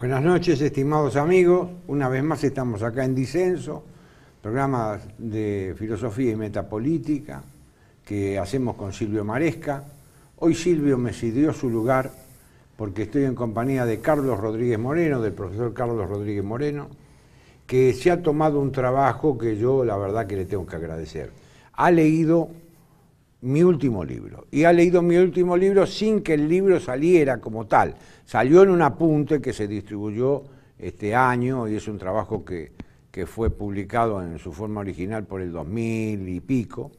Buenas noches, estimados amigos. Una vez más estamos acá en Disenso, programa de filosofía y metapolítica que hacemos con Silvio Maresca. Hoy Silvio me cedió su lugar porque estoy en compañía de Carlos Rodríguez Moreno, del profesor Carlos Rodríguez Moreno, que se ha tomado un trabajo que yo la verdad que le tengo que agradecer. Ha leído mi último libro, y ha leído mi último libro sin que el libro saliera como tal. Salió en un apunte que se distribuyó este año y es un trabajo que fue publicado en su forma original por el 2000 y pico,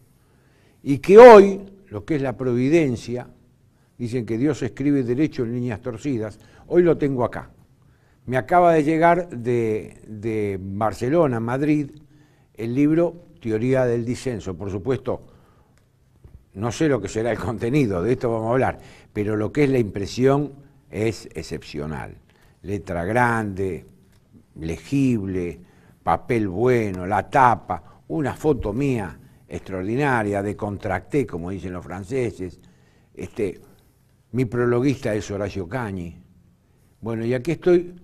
y que hoy, lo que es la providencia, dicen que Dios escribe derecho en líneas torcidas, hoy lo tengo acá. Me acaba de llegar de Barcelona, Madrid, el libro Teoría del Disenso. Por supuesto, no sé lo que será el contenido, de esto vamos a hablar, pero lo que es la impresión es excepcional. Letra grande, legible, papel bueno, la tapa, una foto mía extraordinaria, de contracté, como dicen los franceses. Mi prologuista es Horacio Cañi. Bueno, y aquí estoy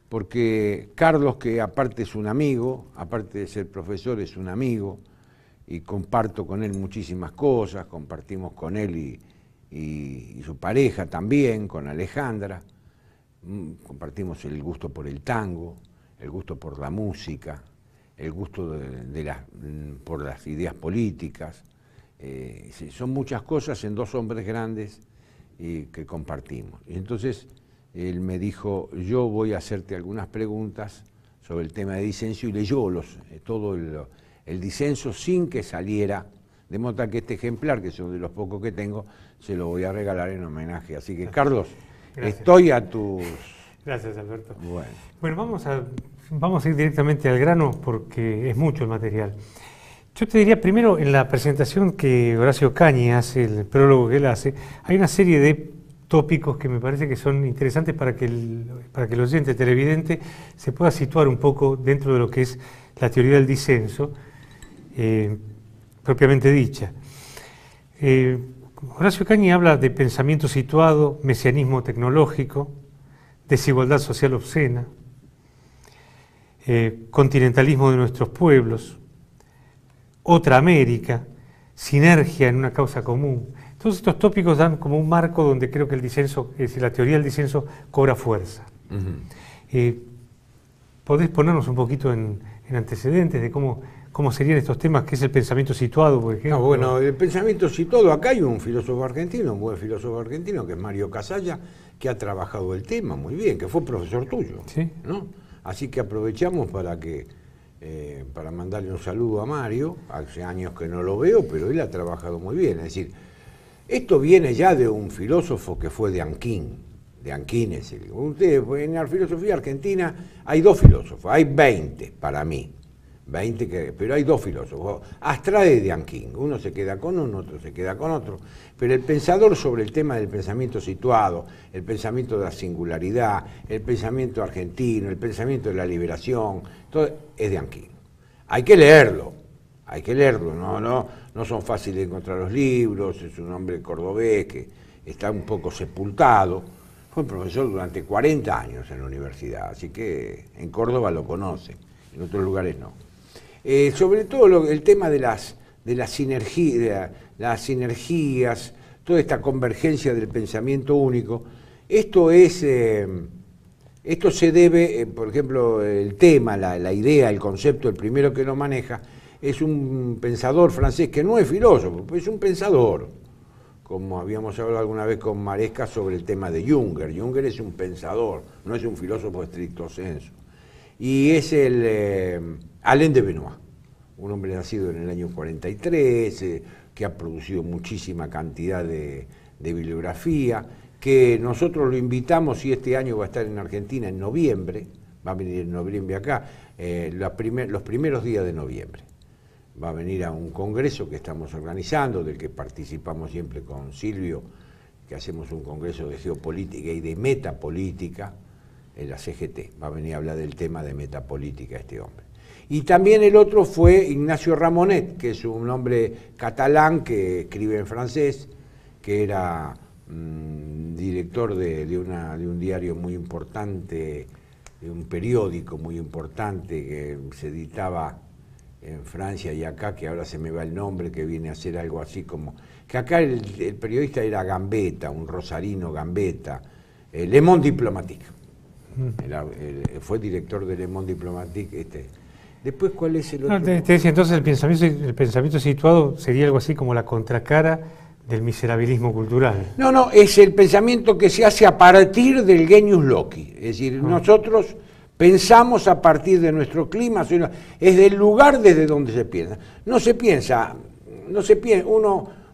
porque Carlos, que aparte es un amigo, aparte de ser profesor, es un amigo, y comparto con él muchísimas cosas, compartimos con él y su pareja también, con Alejandra, compartimos el gusto por el tango, el gusto por la música, el gusto por las ideas políticas. Sí, son muchas cosas en dos hombres grandes que compartimos. Y entonces él me dijo, yo voy a hacerte algunas preguntas sobre el tema de disenso, y leyó todo el disenso sin que saliera, de modo que este ejemplar, que es uno de los pocos que tengo, se lo voy a regalar en homenaje. Así que, Carlos, gracias. Estoy a tus... Gracias, Alberto. Bueno, vamos a ir directamente al grano porque es mucho el material. Yo te diría primero, en la presentación que Horacio Cañi hace, el prólogo que él hace, hay una serie de tópicos que me parece que son interesantes para que el oyente televidente se pueda situar un poco dentro de lo que es la teoría del disenso, propiamente dicha. Horacio Cañi habla de pensamiento situado, mesianismo tecnológico, desigualdad social obscena, continentalismo de nuestros pueblos, otra América, sinergia en una causa común. Todos estos tópicos dan como un marco donde creo que el disenso, es decir, la teoría del disenso cobra fuerza. ¿Podés ponernos un poquito en antecedentes de cómo serían estos temas, qué es el pensamiento situado, por ejemplo? No, bueno, el pensamiento situado, acá hay un filósofo argentino, un buen filósofo argentino, que es Mario Casalla, que ha trabajado el tema muy bien, que fue profesor tuyo, ¿sí? ¿no? Así que aprovechamos para mandarle un saludo a Mario. Hace años que no lo veo, pero él ha trabajado muy bien. Es decir, esto viene ya de un filósofo que fue de Anquín. De Anquín es ustedes, en la filosofía argentina hay dos filósofos, hay 20 para mí. 20 pero hay dos filósofos, Astrade de Anquín, uno se queda con uno, otro se queda con otro, pero el pensador sobre el tema del pensamiento situado, el pensamiento de la singularidad, el pensamiento argentino, el pensamiento de la liberación, todo es de Anquín. Hay que leerlo, no son fáciles de encontrar los libros, es un hombre cordobés que está un poco sepultado, fue profesor durante 40 años en la universidad, así que en Córdoba lo conocen, en otros lugares no. Sobre todo el tema de las sinergias, toda esta convergencia del pensamiento único, esto se debe, por ejemplo, el tema, la idea, el concepto, el primero que lo maneja, es un pensador francés que no es filósofo, es un pensador, como habíamos hablado alguna vez con Maresca sobre el tema de Junger. Junger es un pensador, no es un filósofo estricto sensu. Y es Alain de Benoist, un hombre nacido en el año 43, que ha producido muchísima cantidad de bibliografía, que nosotros lo invitamos, y este año va a estar en Argentina en noviembre, va a venir en noviembre acá, los primeros días de noviembre. Va a venir a un congreso que estamos organizando, del que participamos siempre con Silvio, que hacemos un congreso de geopolítica y de metapolítica, en la CGT, va a venir a hablar del tema de metapolítica este hombre. Y también el otro fue Ignacio Ramonet, que es un hombre catalán que escribe en francés, que era director de un diario muy importante un periódico muy importante que se editaba en Francia y acá, que ahora se me va el nombre, que viene a ser algo así como... Que acá el periodista era Gambetta, un rosarino Gambetta, Le Monde Diplomatique. Fue director de Le Monde Diplomatique. Después, ¿cuál es el otro? No, te decía, entonces el pensamiento situado sería algo así como la contracara del miserabilismo cultural. No, es el pensamiento que se hace a partir del genius loci. Es decir, nosotros pensamos a partir de nuestro clima, es del lugar desde donde se piensa. No se piensa,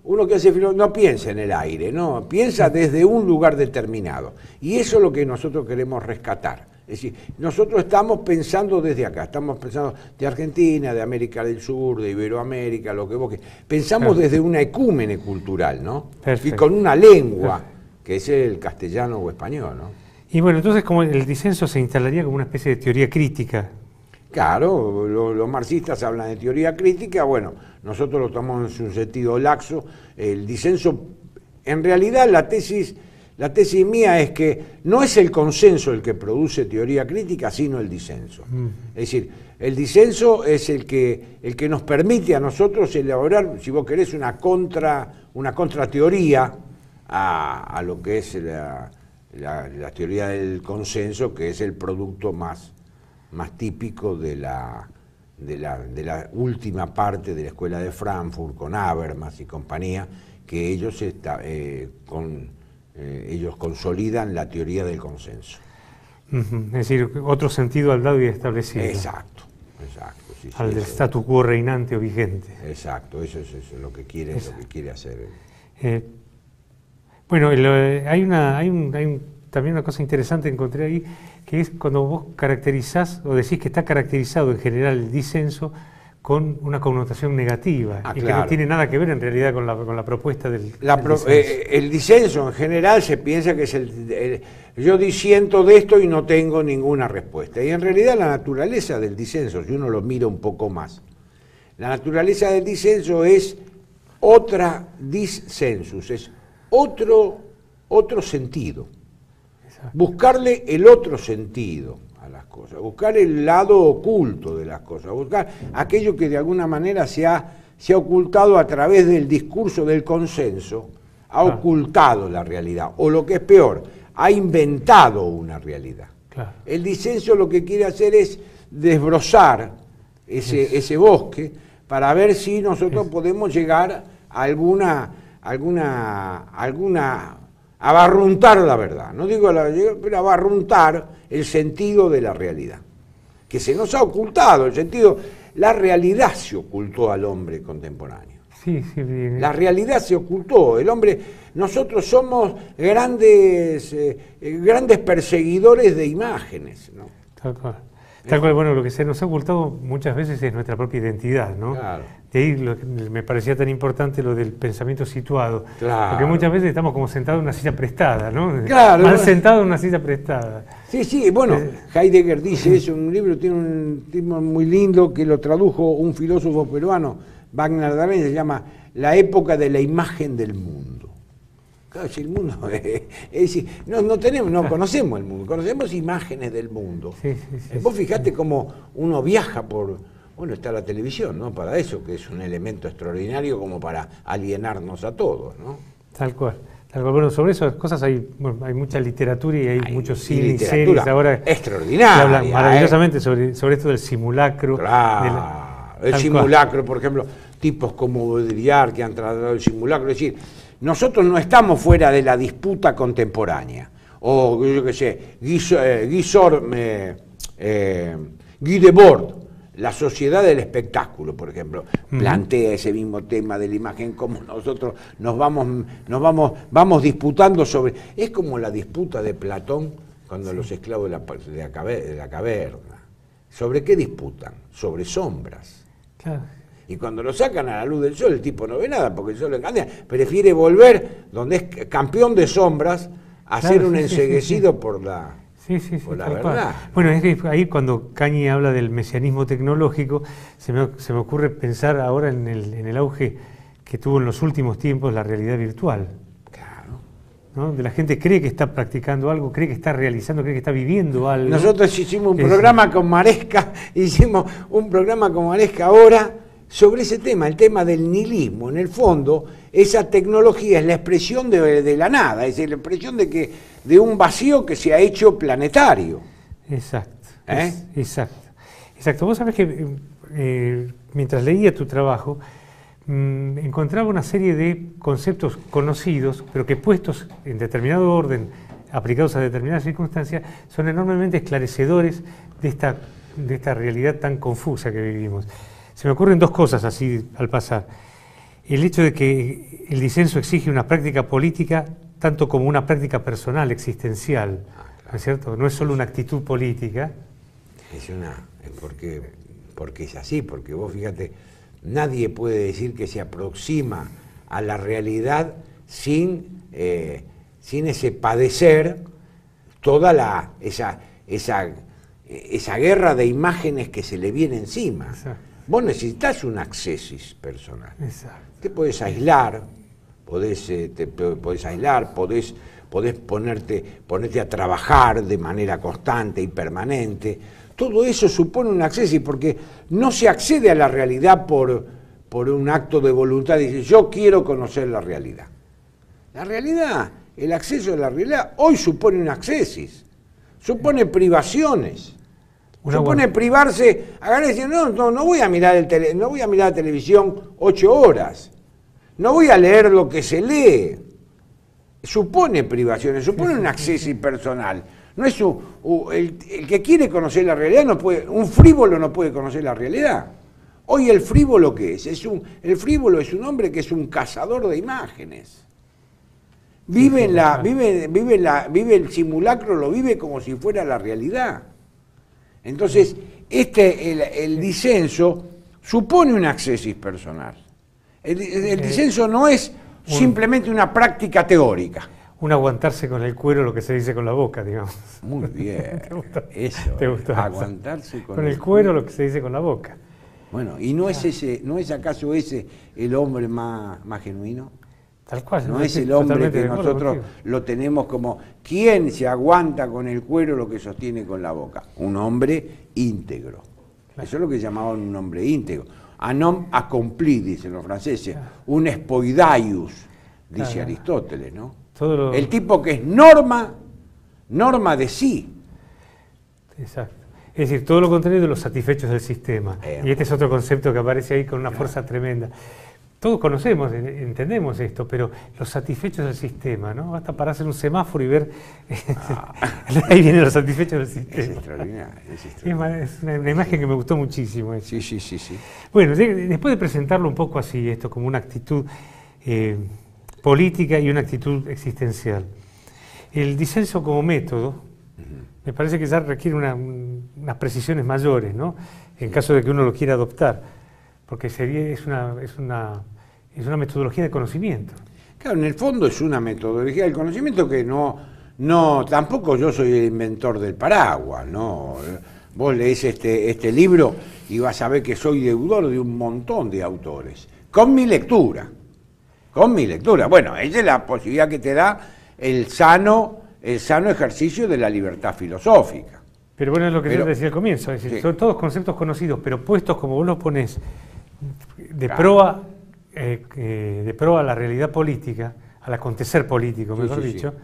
uno que hace filosofía no piensa en el aire, no, piensa desde un lugar determinado. Y eso es lo que nosotros queremos rescatar. Es decir, nosotros estamos pensando desde acá, estamos pensando de Argentina, de América del Sur, de Iberoamérica, lo que vos quieras. Pensamos desde una ecúmene cultural, ¿no? Y con una lengua, que es el castellano o español, ¿no? Y bueno, entonces como el disenso se instalaría como una especie de teoría crítica. Claro, los marxistas hablan de teoría crítica, bueno, nosotros lo tomamos en un sentido laxo. El disenso, en realidad la tesis mía es que no es el consenso el que produce teoría crítica, sino el disenso. Es decir, el disenso es el que nos permite a nosotros elaborar, si vos querés, una contrateoría a lo que es la teoría del consenso, que es el producto más típico de la última parte de la Escuela de Frankfurt, con Habermas y compañía, que ellos consolidan la teoría del consenso. Es decir, otro sentido al dado y establecido. Exacto. Sí, al del statu quo reinante o vigente. Exacto, eso es lo que quiere hacer. Bueno, también una cosa interesante encontré ahí, que es cuando vos caracterizás o decís que está caracterizado en general el disenso con una connotación negativa y que no tiene nada que ver en realidad con la propuesta del disenso. El disenso en general se piensa que es yo disiento de esto y no tengo ninguna respuesta. Y en realidad la naturaleza del disenso, si uno lo mira un poco más, la naturaleza del disenso es otra dissensus, es otro sentido. Buscarle el otro sentido a las cosas, buscar el lado oculto de las cosas, buscar aquello que de alguna manera se ha ocultado a través del discurso del consenso, ha ocultado la realidad, o lo que es peor, ha inventado una realidad. Claro. El disenso lo que quiere hacer es desbrozar ese bosque para ver si nosotros podemos llegar a abarruntar la verdad, no digo pero abarruntar el sentido de la realidad, que se nos ha ocultado, la realidad se ocultó al hombre contemporáneo. Sí, bien. La realidad se ocultó, nosotros somos grandes perseguidores de imágenes, ¿no? Tal cual, bueno, lo que se nos ha ocultado muchas veces es nuestra propia identidad, ¿no? Claro. De ahí me parecía tan importante lo del pensamiento situado. Claro. Porque muchas veces estamos como sentados en una silla prestada, ¿no? Claro. Mal sentados en una silla prestada. Sí, bueno, Heidegger dice eso, un libro, tiene un tipo muy lindo que lo tradujo un filósofo peruano, Wagner D'Arena, se llama La época de la imagen del mundo. Claro, si el mundo es decir, no conocemos el mundo, conocemos imágenes del mundo. Sí, Vos fijate cómo uno viaja bueno, está la televisión, ¿no? Para eso, que es un elemento extraordinario como para alienarnos a todos, ¿no? Tal cual. Bueno, sobre esas cosas hay mucha literatura y hay muchos cine y series ahora extraordinaria, que hablan maravillosamente sobre esto del simulacro. Claro, el simulacro, por ejemplo, tipos como Baudrillard que han tratado el simulacro, es decir, nosotros no estamos fuera de la disputa contemporánea, o yo qué sé, Guy Debord, la sociedad del espectáculo, por ejemplo, plantea ese mismo tema de la imagen, como nosotros nos vamos disputando sobre... Es como la disputa de Platón cuando los esclavos de la caverna. ¿Sobre qué disputan? Sobre sombras. Claro. Y cuando lo sacan a la luz del sol, el tipo no ve nada, porque el sol lo encandila. Prefiere volver, donde es campeón de sombras, a ser un enceguecido por la... por la verdad. Bueno, es que ahí cuando Cañi habla del mesianismo tecnológico, se me ocurre pensar ahora en el auge que tuvo en los últimos tiempos la realidad virtual. Claro. ¿no? Donde la gente cree que está practicando algo, cree que está realizando, cree que está viviendo algo. Nosotros hicimos un programa con Maresca, ahora sobre ese tema, el tema del nihilismo. En el fondo, esa tecnología es la expresión de la nada, es la expresión de un vacío que se ha hecho planetario. Exacto, exacto. Vos sabés que mientras leía tu trabajo, encontraba una serie de conceptos conocidos, pero que puestos en determinado orden, aplicados a determinadas circunstancias, son enormemente esclarecedores de esta realidad tan confusa que vivimos. Se me ocurren dos cosas así al pasar. El hecho de que el disenso exige una práctica política tanto como una práctica personal, existencial, ¿no es cierto? No es solo una actitud política. Porque es así, porque vos fíjate, nadie puede decir que se aproxima a la realidad sin ese padecer toda esa guerra de imágenes que se le viene encima. Exacto. Vos necesitas un accesis personal. Exacto. Te podés aislar, podés ponerte a trabajar de manera constante y permanente. Todo eso supone un acceso, porque no se accede a la realidad por un acto de voluntad. Dice, yo quiero conocer la realidad. La realidad, el acceso a la realidad, hoy supone un accesis, supone privaciones. Supone privarse, agarrar y decir, no voy a mirar la televisión 8 horas, no voy a leer lo que se lee. Supone privaciones, supone un acceso impersonal. No es el que quiere conocer la realidad no puede, un frívolo no puede conocer la realidad. Hoy el frívolo ¿qué es? El frívolo es un hombre que es un cazador de imágenes. Vive el simulacro, lo vive como si fuera la realidad. Entonces, el disenso supone un accesis personal. El disenso no es simplemente una práctica teórica. Un aguantarse con el cuero lo que se dice con la boca, digamos. Muy bien. ¿Te gustó? Aguantarse con el cuero lo que se dice con la boca. Bueno, ¿y no es acaso ese el hombre más genuino? Tal cual. No es el hombre que nosotros lo tenemos como ¿quién se aguanta con el cuero lo que sostiene con la boca? Un hombre íntegro. Claro. Eso es lo que llamaban un hombre íntegro. Un homme accompli, dicen los franceses. Claro. Un spoidaius, dice Aristóteles, ¿no? El tipo que es norma de sí. Exacto. Es decir, todo lo contrario de los satisfechos del sistema. Y este es otro concepto que aparece ahí con una fuerza tremenda. Todos conocemos, entendemos esto, pero los satisfechos del sistema, ¿no? Basta pararse en un semáforo y ver, ahí vienen los satisfechos del sistema. Es extraordinario. Es una imagen que me gustó muchísimo. Sí. Bueno, después de presentarlo un poco así, esto como una actitud política y una actitud existencial, el disenso como método, me parece que ya requiere unas precisiones mayores, ¿no? En caso de que uno lo quiera adoptar. Porque es una metodología de conocimiento. Claro, en el fondo es una metodología del conocimiento que tampoco yo soy el inventor del paraguas, ¿no? Vos leés este libro y vas a ver que soy deudor de un montón de autores, con mi lectura. Bueno, esa es la posibilidad que te da el sano ejercicio de la libertad filosófica. Pero bueno, es lo que yo decía al comienzo, es decir, son todos conceptos conocidos, pero puestos como vos los ponés de proa a la realidad política, al acontecer político, mejor dicho,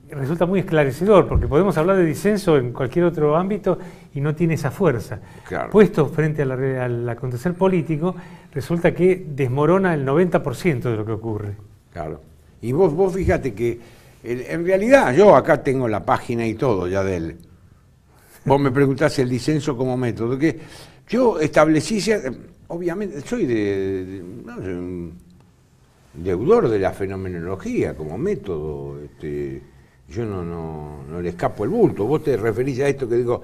resulta muy esclarecedor, porque podemos hablar de disenso en cualquier otro ámbito y no tiene esa fuerza. Claro. Puesto frente al acontecer político, resulta que desmorona el 90% de lo que ocurre. Claro. Y vos fíjate que en realidad yo acá tengo la página y todo ya de él. Vos me preguntás el disenso como método, que yo establecí, obviamente, soy un deudor de la fenomenología como método, yo no le escapo el bulto. Vos te referís a esto que digo,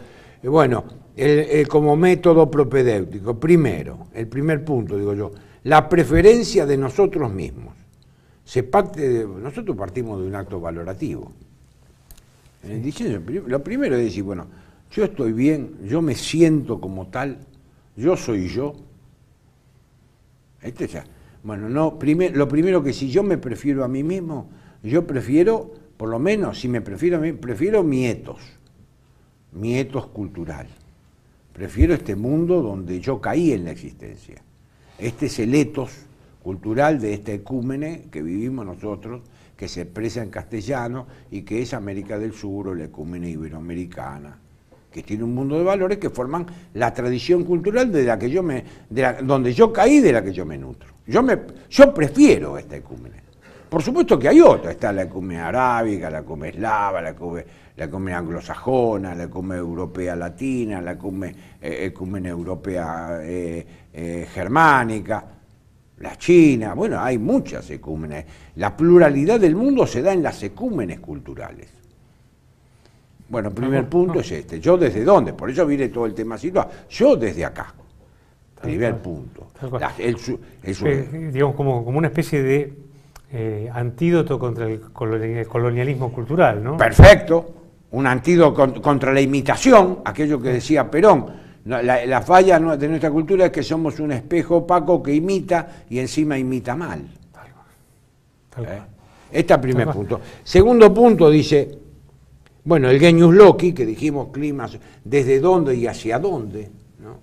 como método propedéutico. Primero, el primer punto, digo yo, la preferencia de nosotros mismos. Nosotros partimos de un acto valorativo. En el disenso, lo primero es decir, bueno, yo estoy bien, yo me siento como tal, yo soy yo. Lo primero que si yo me prefiero a mí mismo, Yo prefiero, por lo menos, si me prefiero mi ethos cultural. Prefiero este mundo donde yo caí en la existencia. Este es el ethos cultural de este ecúmene que vivimos nosotros, que se expresa en castellano y que es América del Sur o la ecúmene iberoamericana, que tiene un mundo de valores que forman la tradición cultural de la que donde yo caí, de la que yo me nutro. Yo prefiero esta ecúmene. Por supuesto que hay otra, está la ecúmene arábiga, la ecúmene eslava, la ecúmene anglosajona, la ecúmene europea latina, la ecúmene europea germánica, la china, bueno, hay muchas ecúmenes. La pluralidad del mundo se da en las ecúmenes culturales. Bueno, el primer punto es este. ¿Yo desde dónde? Por eso viene todo el tema situado. Yo desde acá. Primer punto. Digamos, como una especie de antídoto contra el colonialismo cultural, ¿no? Perfecto. Un antídoto contra la imitación, aquello que decía Perón. La falla de nuestra cultura es que somos un espejo opaco que imita y encima imita mal. Tal cual. Este es el primer punto. Segundo punto dice, bueno, el genius loci, que dijimos climas, desde dónde y hacia dónde, ¿no?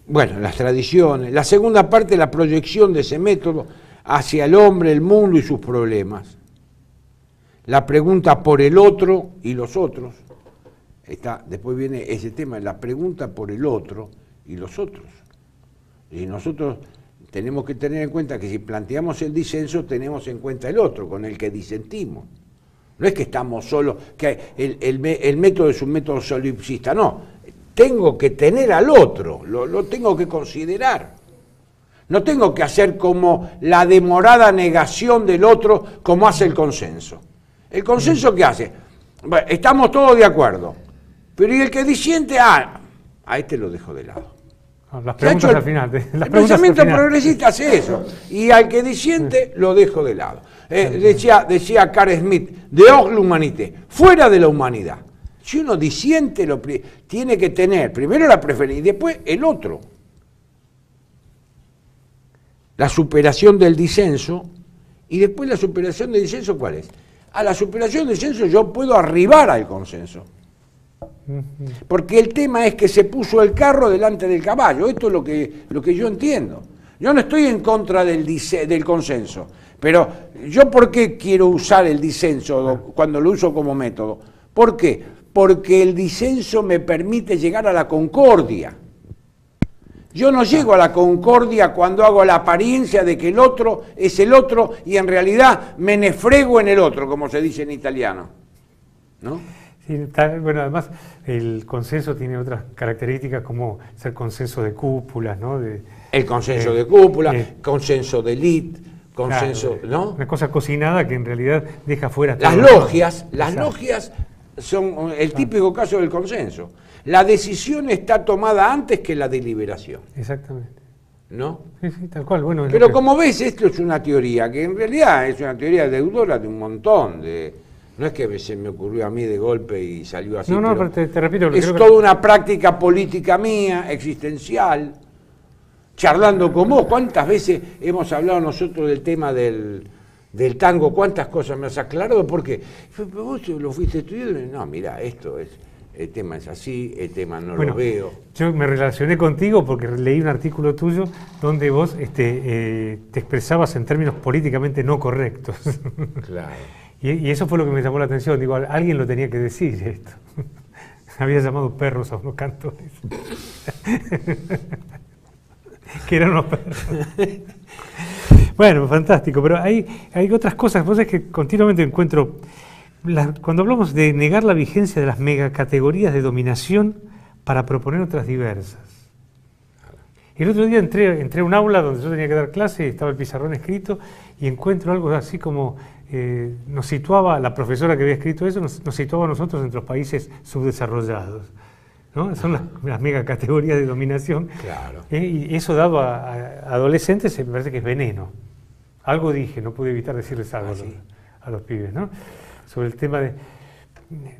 Bueno, las tradiciones. La segunda parte, la proyección de ese método hacia el hombre, el mundo y sus problemas. La pregunta por el otro y los otros. Después viene ese tema, la pregunta por el otro y los otros. Y nosotros tenemos que tener en cuenta que si planteamos el disenso, tenemos en cuenta el otro, con el que disentimos. No es que estamos solos, que el método es un método solipsista, no. Tengo que tener al otro, lo tengo que considerar. No tengo que hacer como la demorada negación del otro, como hace el consenso. ¿El consenso qué hace? Bueno, estamos todos de acuerdo. Pero y el que disiente, a este lo dejo de lado. Las preguntas al final. El pensamiento progresista hace eso. Y al que disiente, lo dejo de lado. Decía Carl Smith, dehors l'humanité, fuera de la humanidad. Si uno disiente, tiene que tener primero la preferencia y después el otro. La superación del disenso, y después la superación del disenso, ¿cuál es? A la superación del disenso yo puedo arribar al consenso. Porque el tema es que se puso el carro delante del caballo. Esto es lo que yo entiendo. Yo no estoy en contra del consenso, pero yo ¿por qué quiero usar el disenso cuando lo uso como método? ¿Por qué? Porque el disenso me permite llegar a la concordia. Yo no llego a la concordia cuando hago la apariencia de que el otro es el otro y en realidad me nefrego en el otro, como se dice en italiano, ¿no? Sí, bueno, además el consenso tiene otras características como ser consenso de cúpulas, ¿no? El consenso de cúpula, consenso de élite, consenso, claro, ¿no? Una cosa cocinada que en realidad deja fuera las logias son el típico caso del consenso. La decisión está tomada antes que la deliberación. Exactamente. ¿No? Sí, tal cual. Bueno, pero como ves, esto es una teoría que en realidad es una teoría deudora de un montón de... No es que se me ocurrió a mí de golpe y salió así. No, pero te repito. Es toda una práctica política mía, existencial, charlando con vos. ¿Cuántas veces hemos hablado nosotros del tema del tango? ¿Cuántas cosas me has aclarado? Porque vos lo fuiste estudiando. No, mira, el tema es así, el tema no lo veo. Yo me relacioné contigo porque leí un artículo tuyo donde vos te expresabas en términos políticamente no correctos. Claro. Y eso fue lo que me llamó la atención. Digo, alguien lo tenía que decir esto. Había llamado perros a unos cantores. Que eran unos perros. Bueno, fantástico. Pero hay otras cosas. Vos sabés que continuamente encuentro... Cuando hablamos de negar la vigencia de las megacategorías de dominación para proponer otras diversas. El otro día entré a un aula donde yo tenía que dar clase y estaba el pizarrón escrito y encuentro algo así como... nos situaba, la profesora que había escrito eso, nos situaba a nosotros entre los países subdesarrollados, ¿no? Son las megacategorías de dominación. Claro. Y eso dado a adolescentes me parece que es veneno. Algo dije, no pude evitar decirles algo a los pibes, ¿no? Sobre el tema de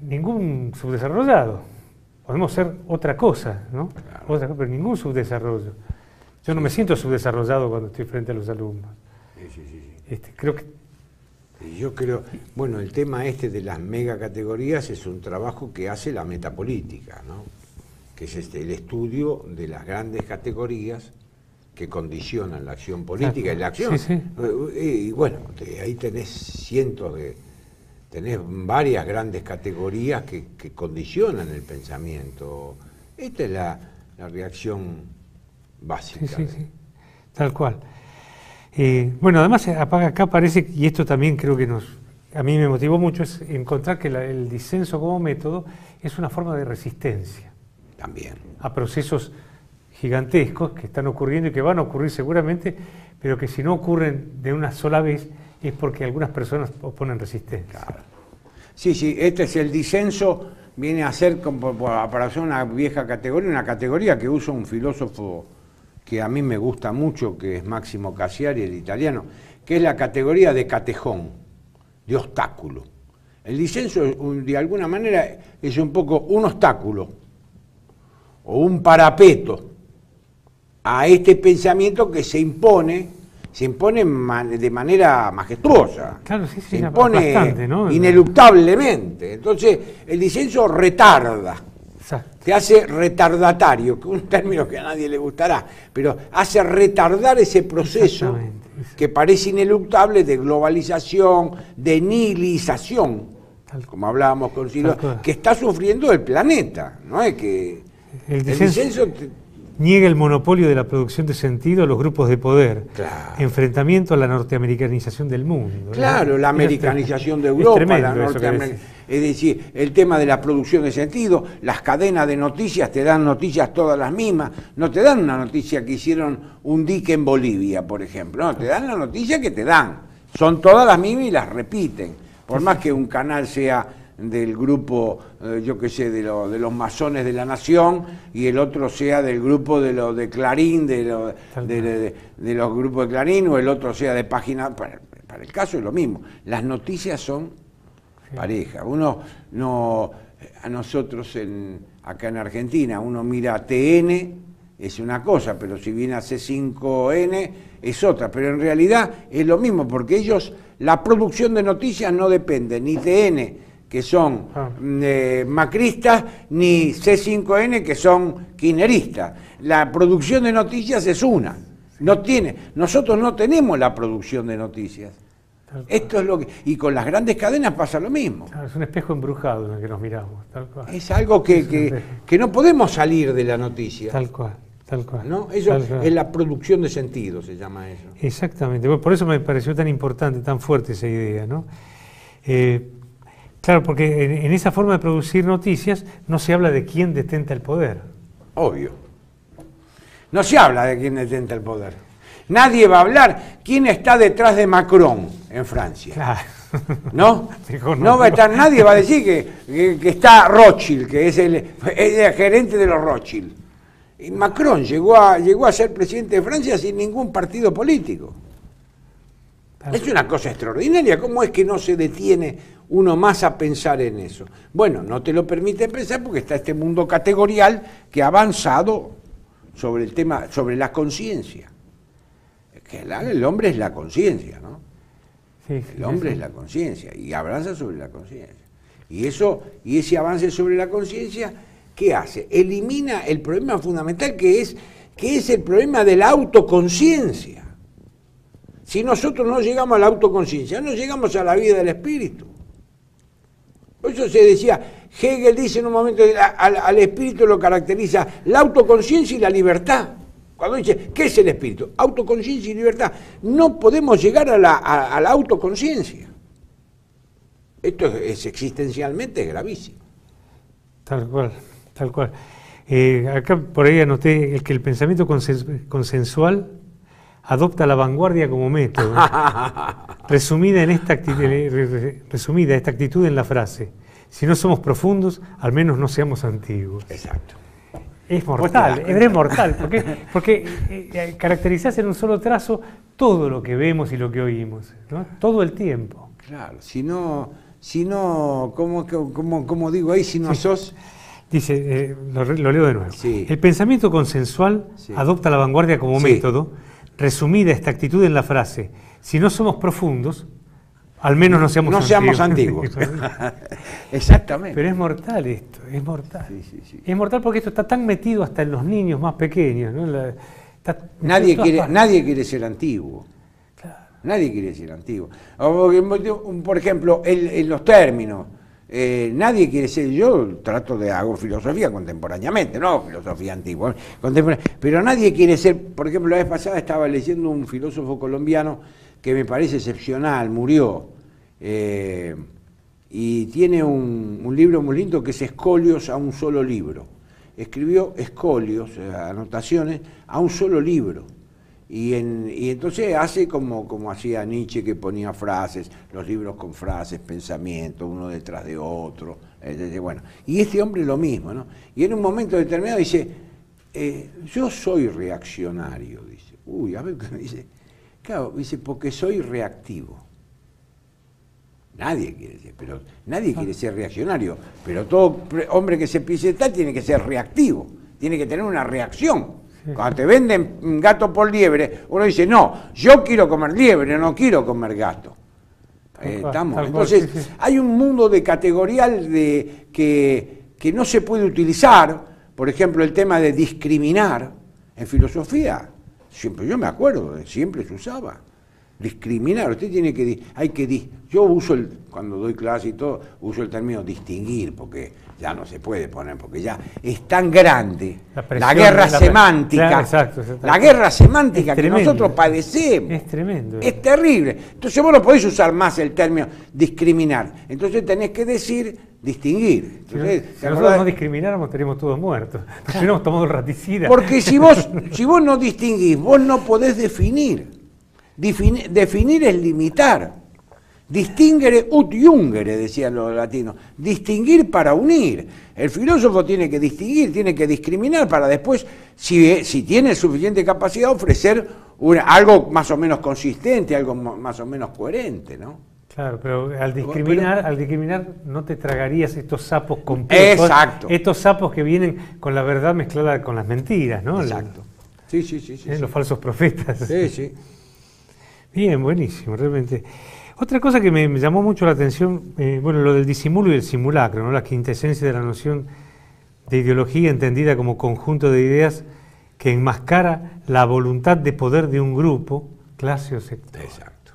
ningún subdesarrollado. Podemos ser otra cosa, ¿no? Claro. Pero ningún subdesarrollo. Yo no me siento subdesarrollado cuando estoy frente a los alumnos. Sí. Creo que Y yo creo, bueno, el tema este de las megacategorías es un trabajo que hace la metapolítica, ¿no? Que es el estudio de las grandes categorías que condicionan la acción política y la acción. Sí, sí. Y bueno, ahí tenés varias grandes categorías que condicionan el pensamiento. Esta es la reacción básica. Sí, sí, sí, tal cual. Bueno, además acá parece, y esto también creo que a mí me motivó mucho, es encontrar que el disenso como método es una forma de resistencia. También. A procesos gigantescos que están ocurriendo y que van a ocurrir seguramente, pero que si no ocurren de una sola vez es porque algunas personas oponen resistencia. Claro. Sí, sí, este es el disenso, viene a ser, para hacer una vieja categoría, una categoría que usa un filósofo que a mí me gusta mucho, que es Máximo Cassiari, el italiano, que es la categoría de catejón, de obstáculo. El disenso, de alguna manera, es un poco un obstáculo o un parapeto a este pensamiento que se impone de manera majestuosa, Claro, sí, sí, se impone bastante, ¿no? Ineluctablemente. Entonces, el disenso retarda. Exacto. Te hace retardatario, que es un término que a nadie le gustará, pero hace retardar ese proceso que parece ineluctable de globalización, de nihilización, como hablábamos con Silvio, que está sufriendo el planeta. No es que el disenso niega el monopolio de la producción de sentido a los grupos de poder. Claro. Enfrentamiento a la norteamericanización del mundo. Claro, la americanización de Europa, es decir, el tema de la producción de sentido, las cadenas de noticias te dan noticias todas las mismas, no te dan una noticia que hicieron un dique en Bolivia, por ejemplo, no, te dan la noticia que te dan, son todas las mismas y las repiten, por más que un canal sea del grupo, yo qué sé, de los masones de la Nación y el otro sea del grupo de Clarín, de los grupos de Clarín, o el otro sea de Página, para el caso es lo mismo, las noticias son pareja. A nosotros acá en Argentina, uno mira TN, es una cosa, pero si viene a C5N es otra, pero en realidad es lo mismo, porque la producción de noticias no depende ni TN, que son macristas, ni C5N, que son kirchneristas. La producción de noticias es una. Nosotros no tenemos la producción de noticias. Esto es lo que. Y con las grandes cadenas pasa lo mismo. Claro, es un espejo embrujado en el que nos miramos. Tal cual. Es algo que no podemos salir de la noticia. Tal cual. Tal cual. ¿No? Eso es la producción de sentido, se llama eso. Exactamente. Bueno, por eso me pareció tan importante, tan fuerte esa idea, ¿no? Claro, porque en esa forma de producir noticias no se habla de quién detenta el poder. Obvio. No se habla de quién detenta el poder. Nadie va a hablar quién está detrás de Macron en Francia. Claro. ¿No? No va a estar, nadie va a decir que está Rothschild, que es el gerente de los Rothschild. Y Macron llegó a ser presidente de Francia sin ningún partido político. Es una cosa extraordinaria. ¿Cómo es que no se detiene uno más a pensar en eso? Bueno, no te lo permite pensar porque está este mundo categorial que ha avanzado sobre el tema, sobre la conciencia. Que el hombre es la conciencia, ¿no? Sí, el hombre es la conciencia y avanza sobre la conciencia. Y ese avance sobre la conciencia, ¿qué hace? Elimina el problema fundamental que es el problema de la autoconciencia. Si nosotros no llegamos a la autoconciencia, no llegamos a la vida del espíritu. Por eso se decía, Hegel dice en un momento, al espíritu lo caracteriza la autoconciencia y la libertad. Cuando dice, ¿qué es el espíritu? Autoconciencia y libertad. No podemos llegar a la autoconciencia. Esto es existencialmente gravísimo. Tal cual, tal cual. Acá por ahí anoté que el pensamiento consensual adopta la vanguardia como método. Resumida esta actitud en la frase: si no somos profundos, al menos no seamos antiguos. Exacto. Es mortal, es mortal, porque caracterizás en un solo trazo todo lo que vemos y lo que oímos, ¿no? Todo el tiempo. Claro, si no, ¿cómo digo ahí? Si no sos... Dice, lo leo de nuevo. Sí. El pensamiento consensual adopta la vanguardia como método. Resumida esta actitud en la frase: si no somos profundos, Al menos no seamos no antiguos. seamos antiguos. Exactamente. Pero es mortal esto, es mortal. Sí, sí, sí. Es mortal porque esto está tan metido hasta en los niños más pequeños, ¿no? Nadie quiere ser antiguo. Claro. Nadie quiere ser antiguo. Por ejemplo, en los términos. Nadie quiere ser, yo hago filosofía contemporáneamente, no filosofía antigua, pero nadie quiere ser, por ejemplo, la vez pasada estaba leyendo un filósofo colombiano que me parece excepcional, murió, y tiene un libro muy lindo que es Escolios a un solo libro. Escribió escolios, anotaciones, a un solo libro. Y entonces hace como hacía Nietzsche, que ponía frases, los libros con frases, pensamientos, uno detrás de otro. Bueno, y este hombre lo mismo, ¿no? Y en un momento determinado dice, yo soy reaccionario, dice. Uy, a ver qué dice. Claro, dice, porque soy reactivo. Nadie quiere ser reaccionario, pero todo hombre que se pise tal tiene que ser reactivo, tiene que tener una reacción. Cuando te venden gato por liebre, uno dice, no, yo quiero comer liebre, no quiero comer gato. Entonces, hay un mundo de categorial que no se puede utilizar. Por ejemplo, el tema de discriminar en filosofía, siempre yo me acuerdo, siempre se usaba. Discriminar, usted tiene que, yo uso cuando doy clase y todo, uso el término distinguir, porque ya no se puede poner, porque ya es tan grande la guerra semántica, exacto. La guerra semántica que nosotros padecemos. Es tremendo. Es terrible. Entonces vos no podés usar más el término discriminar, entonces tenés que decir distinguir. Entonces, si nosotros no discrimináramos estaríamos todos muertos, nos hubiéramos tomado raticida. Porque si vos no distinguís, vos no podés definir. Definir es limitar. Distingere ut jungere, decían los latinos. Distinguir para unir. El filósofo tiene que distinguir, tiene que discriminar para después, si tiene suficiente capacidad, ofrecer algo más o menos consistente, algo más o menos coherente, ¿no? Claro, pero al discriminar no te tragarías estos sapos complejos. Exacto. Estos sapos que vienen con la verdad mezclada con las mentiras, ¿no? Exacto. Sí. Los falsos profetas. Sí. Bien, buenísimo, realmente. Otra cosa que me llamó mucho la atención, lo del disimulo y el simulacro, ¿no? La quintesencia de la noción de ideología entendida como conjunto de ideas que enmascara la voluntad de poder de un grupo, clase o sector. Exacto.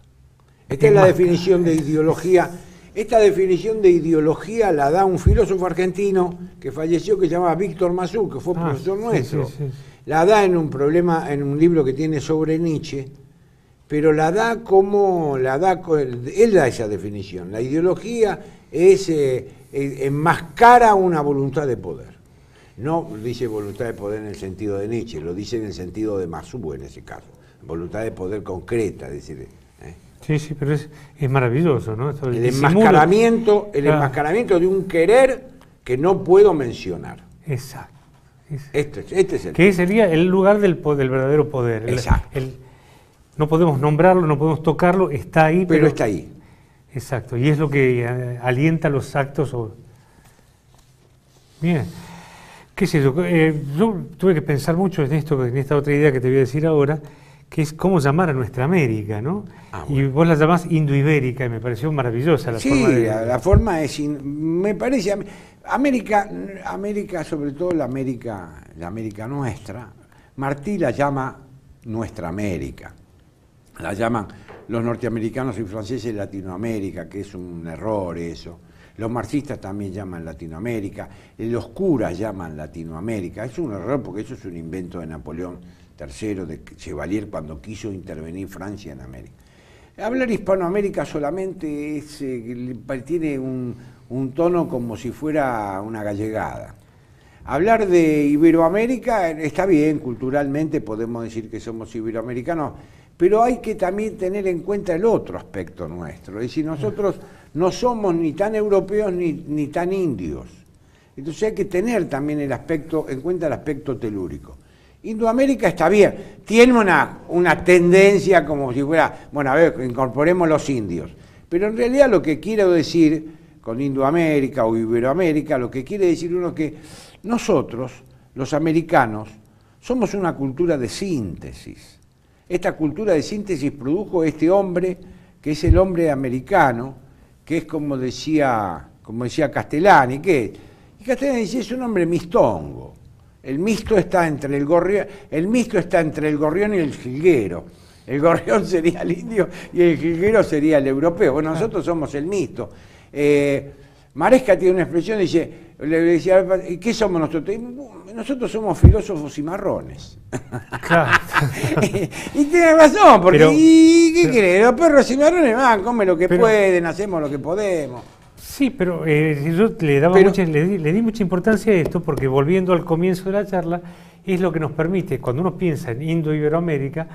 Esta es la definición de ideología. Esta definición de ideología la da un filósofo argentino que falleció, que se llamaba Víctor Mazú, que fue profesor nuestro. Sí. La da en un libro que tiene sobre Nietzsche. Pero él da esa definición. La ideología es enmascara una voluntad de poder. No dice voluntad de poder en el sentido de Nietzsche, lo dice en el sentido de Mazú en ese caso. Voluntad de poder concreta, es decir. Sí, pero es maravilloso, ¿no? El enmascaramiento de un querer que no puedo mencionar. Exacto. Este es el. Que sería el lugar del verdadero poder. Exacto. No podemos nombrarlo, no podemos tocarlo, está ahí. Pero está ahí. Exacto, y es lo que alienta los actos. Bien, qué sé yo, yo tuve que pensar mucho en esta otra idea que te voy a decir ahora, que es cómo llamar a nuestra América, ¿no? Bueno. Y vos la llamás indoibérica, y me pareció maravillosa la forma de... Sí, la forma es, me parece, América, sobre todo la América nuestra, Martí la llama nuestra América. La llaman los norteamericanos y franceses Latinoamérica, que es un error eso. Los marxistas también llaman Latinoamérica, los curas llaman Latinoamérica. Es un error porque eso es un invento de Napoleón III, de Chevalier, cuando quiso intervenir Francia en América. Hablar Hispanoamérica solamente tiene un tono como si fuera una gallegada. Hablar de Iberoamérica está bien, culturalmente podemos decir que somos iberoamericanos, pero hay que también tener en cuenta el otro aspecto nuestro. Es decir, nosotros no somos ni tan europeos ni tan indios. Entonces hay que tener también en cuenta el aspecto telúrico. Indoamérica está bien, tiene una tendencia como si fuera, bueno, a ver, incorporemos los indios. Pero en realidad lo que quiero decir con Indoamérica o Iberoamérica, lo que quiere decir uno es que nosotros, los americanos, somos una cultura de síntesis. Esta cultura de síntesis produjo este hombre que es el hombre americano, que es como decía Castellani, que y Castellani dice, es un hombre mistongo. El misto está entre el gorrión y el jilguero. El gorrión sería el indio y el jilguero sería el europeo. Bueno, nosotros somos el mixto. Maresca tiene una expresión, le decía, ¿qué somos nosotros? Nosotros somos filósofos cimarrones. Claro. Y tiene razón, porque ¿qué crees? Los perros cimarrones van, comen lo que pueden, hacemos lo que podemos. Sí, pero yo le di mucha importancia a esto porque, volviendo al comienzo de la charla, es lo que nos permite, cuando uno piensa en Indo-Iberoamérica,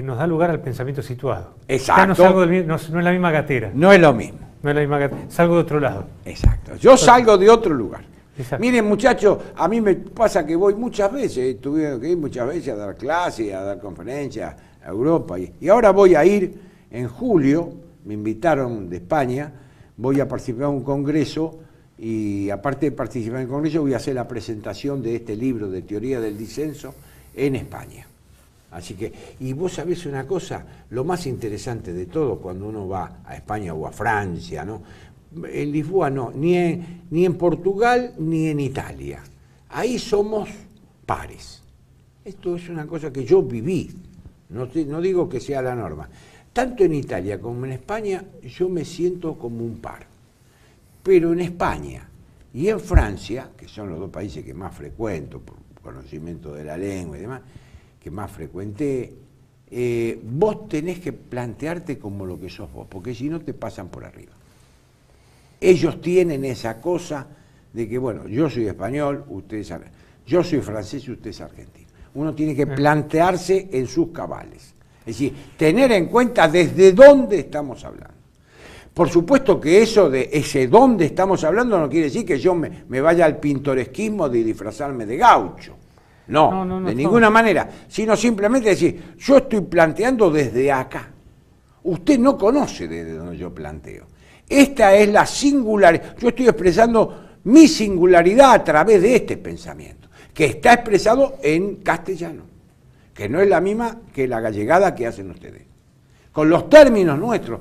nos da lugar al pensamiento situado. Exacto. No es la misma gatera. No es lo mismo. No es la misma gatera. Salgo de otro lado. Exacto. Yo salgo de otro lugar. Exacto. Miren, muchachos, a mí me pasa que voy muchas veces, tuve que ir muchas veces a dar clases, a dar conferencias a Europa. Y ahora voy a ir en julio, me invitaron de España, voy a participar en un congreso y aparte de participar en el congreso voy a hacer la presentación de este libro de teoría del disenso en España. Así que, y vos sabés una cosa, lo más interesante de todo cuando uno va a España o a Francia, ¿no? En Lisboa no, ni en Portugal ni en Italia. Ahí somos pares. Esto es una cosa que yo viví, no digo que sea la norma. Tanto en Italia como en España yo me siento como un par. Pero en España y en Francia, que son los dos países que más frecuento por conocimiento de la lengua y demás, que más frecuenté, vos tenés que plantearte como lo que sos vos, porque si no te pasan por arriba. Ellos tienen esa cosa de que, bueno, yo soy español, yo soy francés y usted es argentino. Uno tiene que plantearse en sus cabales. Es decir, tener en cuenta desde dónde estamos hablando. Por supuesto que eso de ese dónde estamos hablando no quiere decir que yo me vaya al pintoresquismo de disfrazarme de gaucho. No, de ninguna manera, sino simplemente decir, yo estoy planteando desde acá. Usted no conoce desde donde yo planteo. Esta es la singularidad. Yo estoy expresando mi singularidad a través de este pensamiento, que está expresado en castellano, que no es la misma que la gallegada que hacen ustedes. Con los términos nuestros,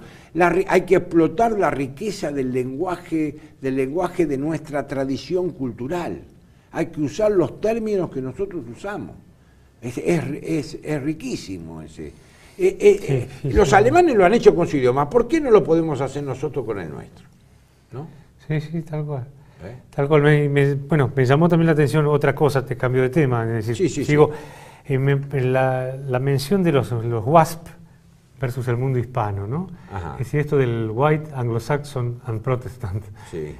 hay que explotar la riqueza del lenguaje de nuestra tradición cultural. Hay que usar los términos que nosotros usamos. Es riquísimo ese. Los alemanes lo han hecho con su idioma. ¿Por qué no lo podemos hacer nosotros con el nuestro? ¿No? Sí, tal cual. Tal cual. Bueno, me llamó también la atención otra cosa, te cambio de tema. Es decir, la mención de los WASP versus el mundo hispano, ¿no? Ajá. Es decir, esto del White, Anglo-Saxon and Protestant. Sí.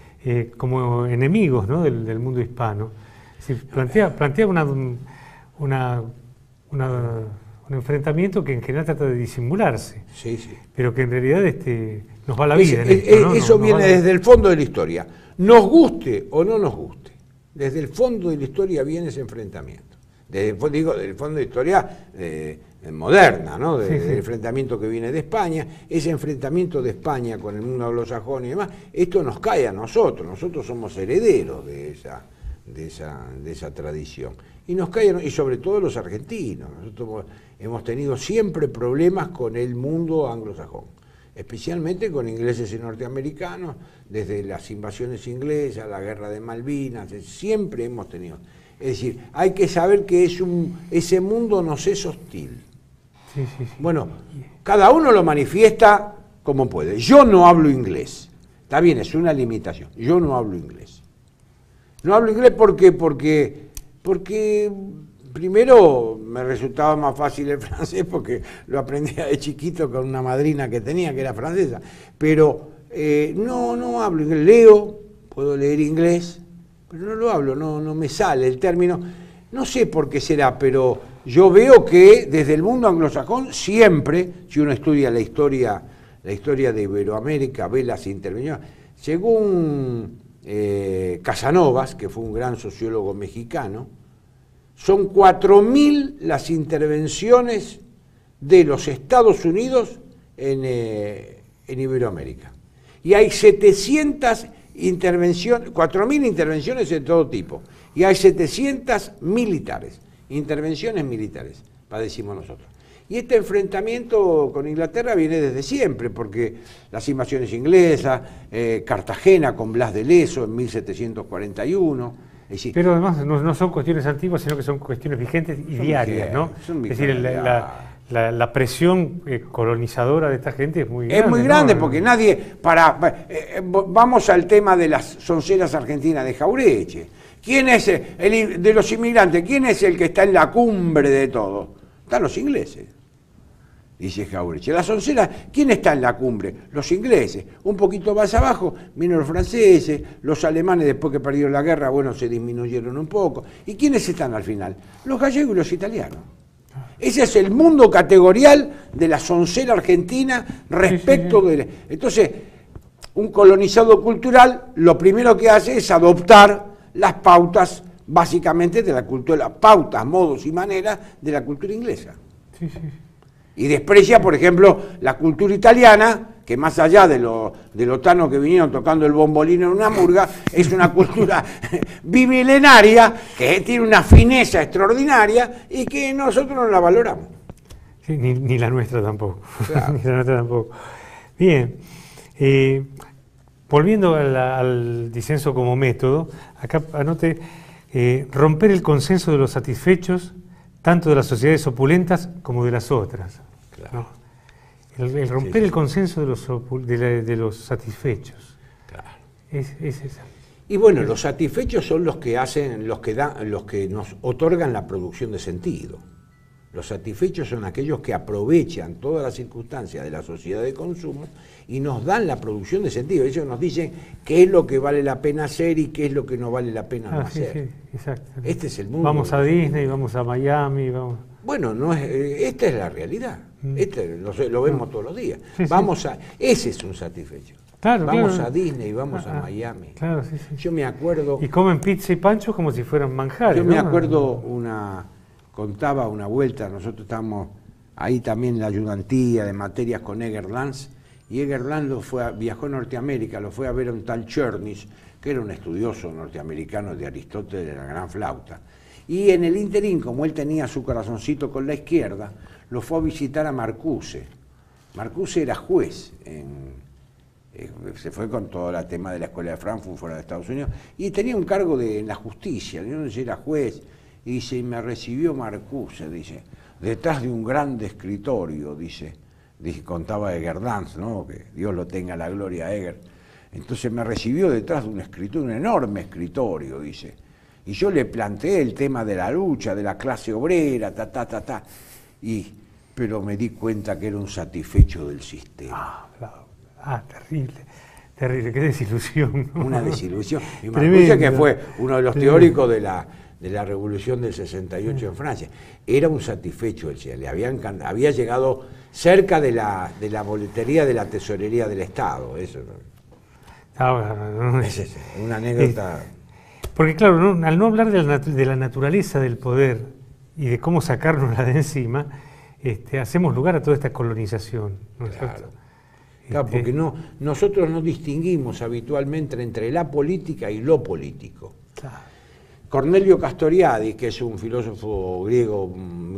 Como enemigos, ¿no? del mundo hispano. Es decir, plantea un enfrentamiento que en general trata de disimularse, pero que en realidad nos va la vida. Eso viene desde el fondo de la historia. Nos guste o no nos guste, desde el fondo de la historia viene ese enfrentamiento. Del fondo de la historia moderna, ¿no? Del enfrentamiento que viene de España, ese enfrentamiento de España con el mundo anglosajón y demás, esto nos cae a nosotros somos herederos de esa tradición. Y nos cae, y sobre todo los argentinos, nosotros hemos tenido siempre problemas con el mundo anglosajón, especialmente con ingleses y norteamericanos, desde las invasiones inglesas, la guerra de Malvinas, siempre hemos tenido. Es decir, hay que saber que ese mundo nos es hostil. Bueno, cada uno lo manifiesta como puede. Yo no hablo inglés. Está bien, es una limitación. Yo no hablo inglés. No hablo inglés porque primero me resultaba más fácil el francés porque lo aprendía de chiquito con una madrina que tenía que era francesa. Pero no hablo inglés. Puedo leer inglés, pero no lo hablo, no me sale el término. No sé por qué será, pero yo veo que desde el mundo anglosajón siempre, si uno estudia la historia de Iberoamérica, ve las intervenciones, según Casanovas, que fue un gran sociólogo mexicano, son 4.000 las intervenciones de los Estados Unidos en Iberoamérica. Y hay 700 intervenciones, 4.000 intervenciones de todo tipo. Y hay 700 militares, intervenciones militares, decimos nosotros. Y este enfrentamiento con Inglaterra viene desde siempre, porque las invasiones inglesas, Cartagena con Blas de Lezo en 1741. Es decir, pero además no son cuestiones antiguas, sino que son cuestiones vigentes y diarias, ¿no? Es decir, la presión colonizadora de esta gente es muy grande. Es muy grande, ¿no? porque nadie... vamos al tema de las sonceras argentinas de Jaureche. ¿Quién es de los inmigrantes? ¿Quién es el que está en la cumbre de todo? Están los ingleses, dice Jaureche. Las sonceras, ¿quién está en la cumbre? Los ingleses. Un poquito más abajo vienen los franceses, los alemanes después que perdieron la guerra, bueno, se disminuyeron un poco. ¿Y quiénes están al final? Los gallegos y los italianos. Ese es el mundo categorial de la soncera argentina respecto de... Entonces, un colonizado cultural lo primero que hace es adoptar las pautas básicamente de la cultura, pautas, modos y maneras de la cultura inglesa. Sí, sí. Y desprecia, por ejemplo, la cultura italiana, que más allá de los tanos que vinieron tocando el bombolino en una murga, es una cultura bimilenaria, que tiene una fineza extraordinaria y que nosotros no la valoramos. Sí, ni la nuestra tampoco. Claro. Ni la nuestra tampoco. Bien. Volviendo al disenso como método, acá anote romper el consenso de los satisfechos, tanto de las sociedades opulentas como de las otras. Claro. ¿No? El romper el consenso de los satisfechos. Claro. Es esa. Y bueno, los satisfechos son los que hacen, los que nos otorgan la producción de sentido. Los satisfechos son aquellos que aprovechan todas las circunstancias de la sociedad de consumo y nos dan la producción de sentido. Ellos nos dicen qué es lo que vale la pena hacer y qué es lo que no vale la pena no hacer. Sí, exacto. Este es el mundo. Vamos a Disney, vamos a Miami, vamos... Bueno, no es, esta es la realidad. Lo vemos todos los días. Sí, ese es un satisfecho. Claro, vamos claro. a Disney, vamos a Miami. Claro, sí, sí. Yo me acuerdo... Y comen pizza y pancho como si fueran manjares. Yo me ¿no? acuerdo contaba una vuelta, nosotros estábamos ahí también en la ayudantía de materias con Eger Lanz, y Eger Lanz viajó a Norteamérica, lo fue a ver a un tal Chernis, que era un estudioso norteamericano de Aristóteles de la gran flauta. Y en el interín, como él tenía su corazoncito con la izquierda, lo fue a visitar a Marcuse. Marcuse era juez, se fue con todo el tema de la escuela de Frankfurt fuera de Estados Unidos, y tenía un cargo en la justicia, yo no sé si era juez. Y dice, y me recibió Marcuse, dice, detrás de un grande escritorio, dice contaba Eger Lanz, ¿no? Que Dios lo tenga la gloria a Eger. Entonces me recibió detrás de un escritorio, un enorme escritorio, dice. Y yo le planteé el tema de la lucha, de la clase obrera, pero me di cuenta que era un satisfecho del sistema. Terrible. Terrible, qué desilusión, ¿no? Una desilusión. Y Marcuse, que fue uno de los teóricos de la revolución del 68 en Francia, era un satisfecho, le había llegado cerca de la boletería de la tesorería del Estado. Eso es una anécdota. Porque claro, al no hablar de la naturaleza del poder y de cómo sacárnosla de encima, hacemos lugar a toda esta colonización, ¿no es cierto? Claro, porque nosotros no distinguimos habitualmente entre la política y lo político. Claro. Cornelio Castoriadis, que es un filósofo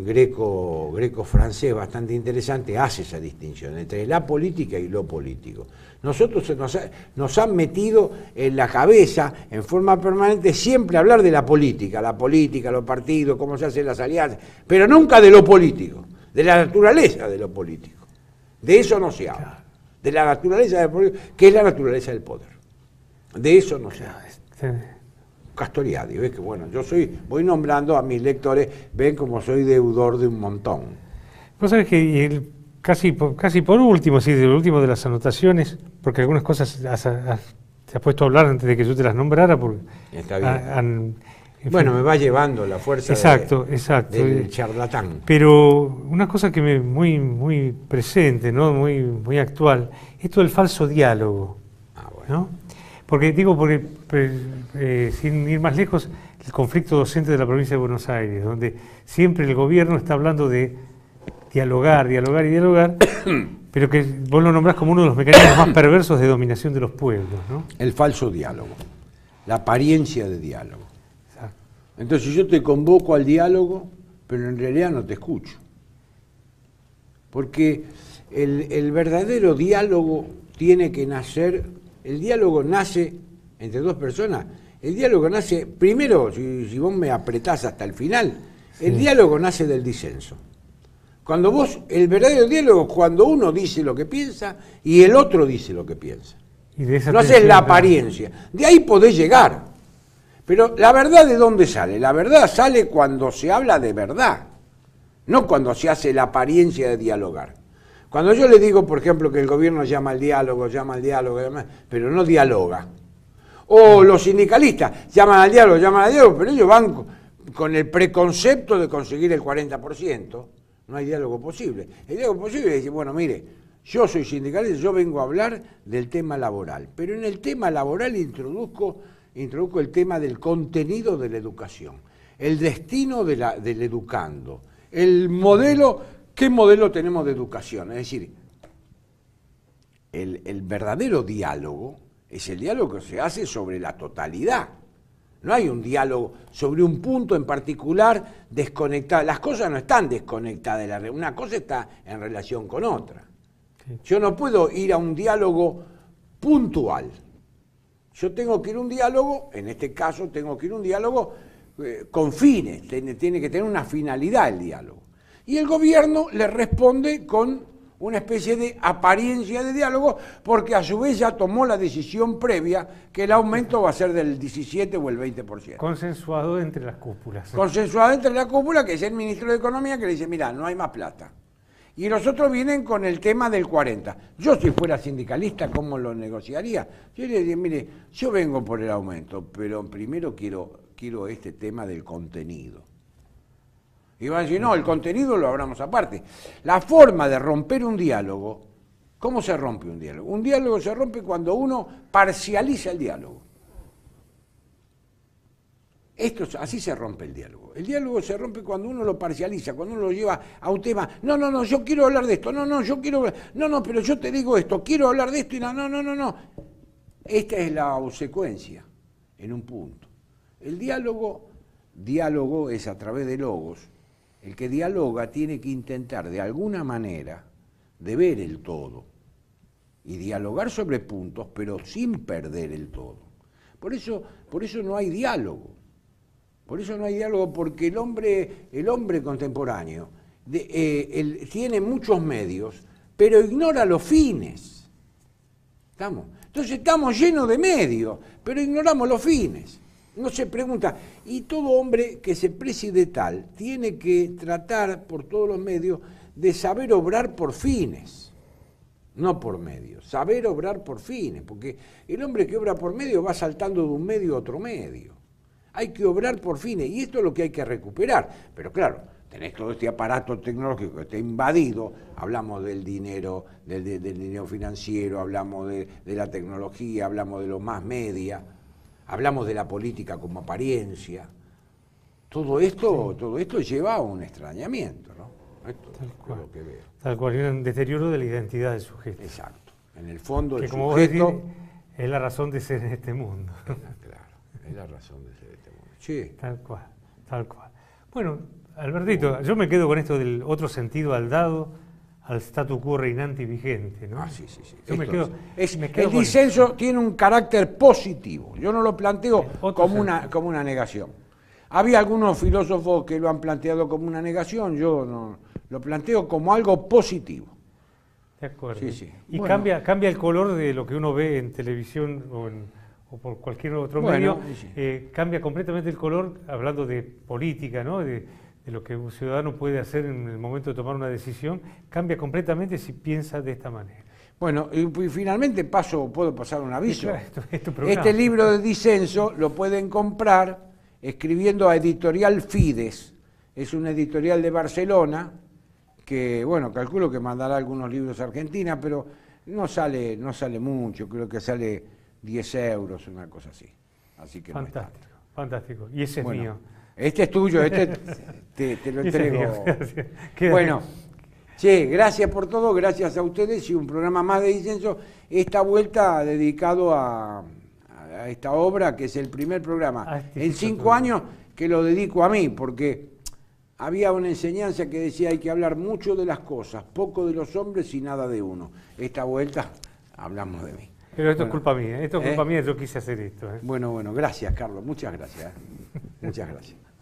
greco-francés bastante interesante, hace esa distinción entre la política y lo político. Nosotros nos han metido en la cabeza, en forma permanente, siempre hablar de la política, los partidos, cómo se hacen las alianzas, pero nunca de lo político, de la naturaleza de lo político. De eso no se habla, de la naturaleza del político, que es la naturaleza del poder. De eso no se habla. Castoriadis, ves que bueno, voy nombrando a mis lectores, ven como soy deudor de un montón. Vos sabés que casi por último, sí, de lo último de las anotaciones, porque algunas cosas te has puesto a hablar antes de que yo te las nombrara, porque está bien. Bueno, me va llevando la fuerza del charlatán. Pero una cosa que muy presente, ¿no? muy actual, esto del falso diálogo. ¿No? Porque sin ir más lejos, el conflicto docente de la provincia de Buenos Aires, donde siempre el gobierno está hablando de dialogar, pero que vos lo nombrás como uno de los mecanismos más perversos de dominación de los pueblos, ¿no? El falso diálogo, la apariencia de diálogo. Exacto. Entonces yo te convoco al diálogo, pero en realidad no te escucho. porque el verdadero diálogo tiene que nacer, el diálogo nace entre dos personas, el diálogo nace, primero, si vos me apretás hasta el final, el diálogo nace del disenso. Cuando vos, el verdadero diálogo es cuando uno dice lo que piensa y el otro dice lo que piensa. Y de esa no haces la apariencia. De ahí podés llegar. Pero la verdad, ¿de dónde sale? La verdad sale cuando se habla de verdad, no cuando se hace la apariencia de dialogar. Cuando yo le digo, por ejemplo, que el gobierno llama al diálogo, pero no dialoga. O los sindicalistas llaman al diálogo, pero ellos van con el preconcepto de conseguir el 40%. No hay diálogo posible. El diálogo posible es decir, bueno, mire, yo soy sindicalista, yo vengo a hablar del tema laboral, pero en el tema laboral introduzco el tema del contenido de la educación, el destino del educando, el modelo, ¿qué modelo tenemos de educación? Es decir, el verdadero diálogo es el diálogo que se hace sobre la totalidad. No hay un diálogo sobre un punto en particular desconectado. Las cosas no están desconectadas de la realidad. Una cosa está en relación con otra. Yo no puedo ir a un diálogo puntual. Yo tengo que ir a un diálogo, en este caso tengo que ir a un diálogo con fines. Tiene que tener una finalidad el diálogo. Y el gobierno le responde con una especie de apariencia de diálogo, porque a su vez ya tomó la decisión previa que el aumento va a ser del 17 o el 20%. Consensuado entre las cúpulas. Consensuado entre la cúpula, que es el ministro de Economía, que le dice, mira, no hay más plata. Y los otros vienen con el tema del 40%. Yo, si fuera sindicalista, ¿cómo lo negociaría? Yo le diría, mire, yo vengo por el aumento, pero primero quiero este tema del contenido. Y van a decir, no, el contenido lo hablamos aparte. La forma de romper un diálogo, ¿cómo se rompe un diálogo? Un diálogo se rompe cuando uno parcializa el diálogo. Así se rompe el diálogo. El diálogo se rompe cuando uno lo parcializa, cuando uno lo lleva a un tema. No, yo quiero hablar de esto. No, pero yo te digo esto, quiero hablar de esto y no. Esta es la secuencia en un punto. El diálogo es a través de logos. El que dialoga tiene que intentar de alguna manera de ver el todo y dialogar sobre puntos, pero sin perder el todo. Por eso no hay diálogo. Por eso no hay diálogo, porque el hombre contemporáneo tiene muchos medios, pero ignora los fines. Entonces estamos llenos de medios, pero ignoramos los fines. No se pregunta, y todo hombre que se precie de tal tiene que tratar por todos los medios de saber obrar por fines, no por medios, saber obrar por fines, porque el hombre que obra por medios va saltando de un medio a otro medio. Hay que obrar por fines, y esto es lo que hay que recuperar. Pero claro, tenés todo este aparato tecnológico que está invadido, hablamos del dinero, del dinero financiero, hablamos de la tecnología, hablamos de los más media. Hablamos de la política como apariencia. Todo esto lleva a un extrañamiento, ¿no? Esto es lo que veo. Tal cual, es un deterioro de la identidad del sujeto. Exacto. En el fondo, el como sujeto... vos decís, es la razón de ser en este mundo. Claro, es la razón de ser en este mundo. Sí. Tal cual. Bueno, Albertito, yo me quedo con esto del otro sentido al dado, al statu quo reinante y vigente, ¿no? Sí. Yo me quedo el disenso tiene un carácter positivo. Yo no lo planteo como una negación. Había algunos filósofos que lo han planteado como una negación, yo no, lo planteo como algo positivo. De acuerdo. Sí. Y bueno, cambia el color de lo que uno ve en televisión o por cualquier otro medio, cambia completamente el color, hablando de política, ¿no? De lo que un ciudadano puede hacer en el momento de tomar una decisión, cambia completamente si piensa de esta manera. Bueno, y finalmente puedo pasar un aviso. Este libro de disenso lo pueden comprar escribiendo a Editorial Fides. Es una editorial de Barcelona que, bueno, calculo que mandará algunos libros a Argentina, pero no sale mucho, creo que sale 10 euros, una cosa así. Así que fantástico. Y ese es mío. Este es tuyo, te lo entrego. Bueno, gracias por todo, gracias a ustedes y un programa más de disenso. Esta vuelta dedicado a esta obra, que es el primer programa en 5 años que lo dedico a mí, porque había una enseñanza que decía hay que hablar mucho de las cosas, poco de los hombres y nada de uno. Esta vuelta hablamos de mí. Pero esto es culpa mía, yo quise hacer esto. Bueno, gracias, Carlos, muchas gracias. Muchas gracias.